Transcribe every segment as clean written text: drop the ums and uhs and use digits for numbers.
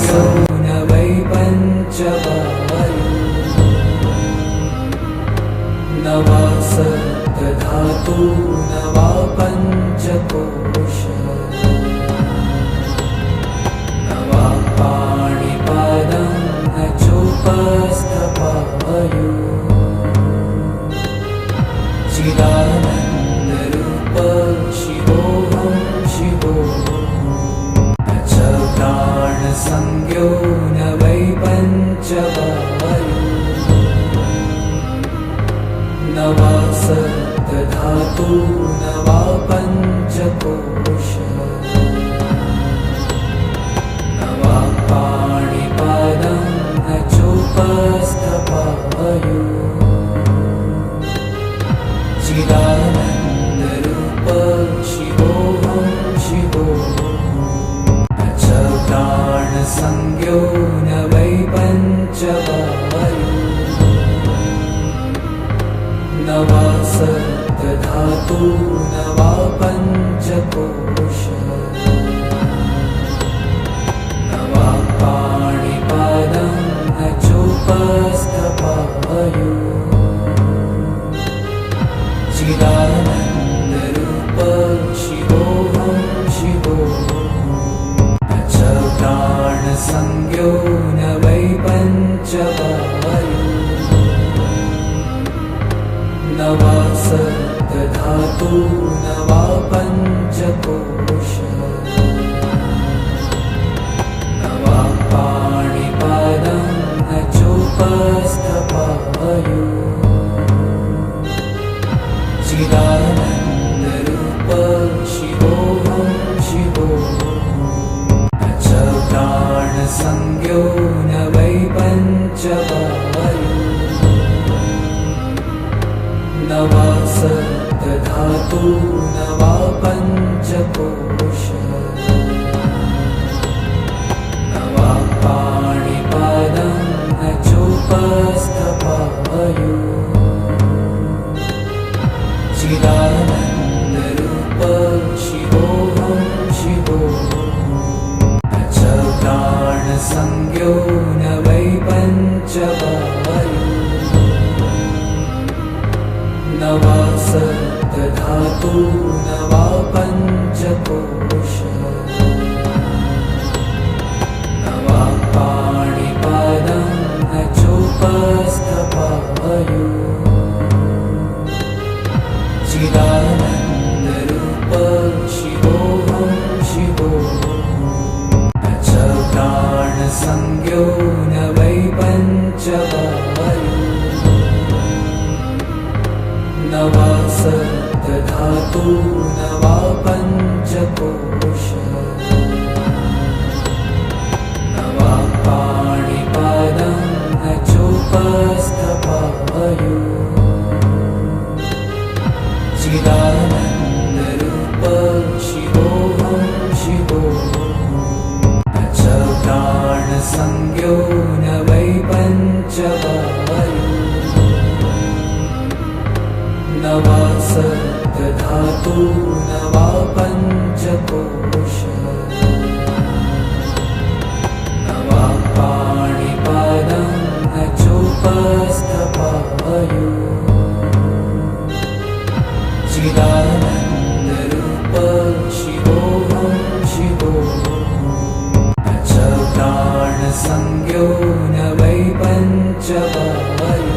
संज्ञो न वै पञ्चवायु न वा सप्तधातु न वा पञ्चकोश न वा पाणिपादं न चोपस्थपायु चिदानन्दरूप शिवोऽहं शिवो न च प्राणसंज्ञो न वै पञ्चवायु न वा सप्तधातु न वा पञ्चकोश न वा पाणिपादं न चोपस्थपायु चिदानन्दरूप शिवोऽहं शिवो न च प्राणसंज्ञो न वै पञ्चवायु न वा सप्तधातु न वा पञ्चकोश न वा पाणिपादं न चोपस्थपायु चिदानन्दरूप शिवोऽहं शिवो न च प्राणसंज्ञो न वै पञ्चवायु न वा सप्तधातु न वा पञ्चकोश न वा पाणिपादं न चोपस्थपायु चिदानन्दरूप शिवोऽहं शिवो न च प्राणसंज्ञो न वै पञ्चवायु न वा सप्तधातु न वा पञ्चकोश न वा पाणिपादं न चोपस्थपायु चिदानन्दरूप शिवोऽहं शिवो न च प्राणसंज्ञो न वै पञ्चवायु न वा सप्तधातु न वा पञ्चकोश न वा पाणिपादं न चोपस्थपायु चिदानन्दरूप शिवोऽहं शिवो न च प्राणसंज्ञो न वै पञ्चवायु न वा सप्तधातु न वा पञ्चकोश न वा पाणिपादं न चोपस्थपायु चिदानन्दरूप शिवोऽहं शिवो न च प्राणसंज्ञो न वै पञ्चवायु न वा सप्तधातु न वा पञ्चकोश न वा पाणिपादं न चोपस्थपायु चिदानन्दरूप शिवोऽहं शिवो न च प्राणसंज्ञो न वै पञ्चवायु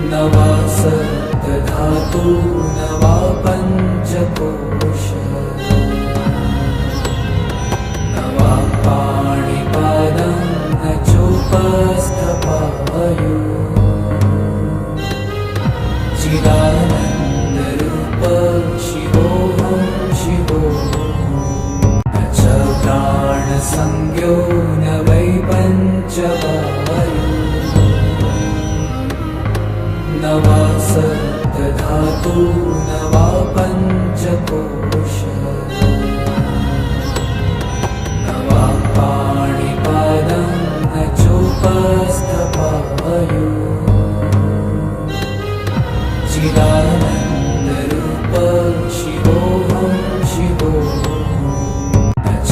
न वा सप्तधातु न वा पञ्चकोश न वा पाणिपादं न चोपस्थपायु चिदानन्दरूप शिवोऽहं शिवो न च प्राणसंज्ञो न वै पञ्चवायु न वा सप्तधातु न वा पञ्चकोश न वा पाणिपादं न चोपस्थपायु चिदानन्दरूप शिवोऽहं शिवो न च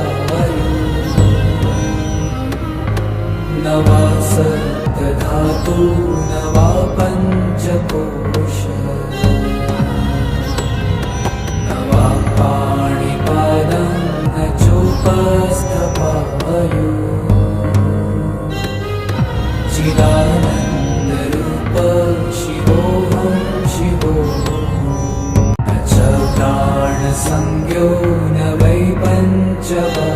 वायु न वा सप्तधातु न वा पञ्चकोश न वा पाणिपादं न चोपस्थपायु चिदानन्दरूप शिवोऽहं शिवोऽहं न च प्राणसंज्ञो न वै पञ्चवायु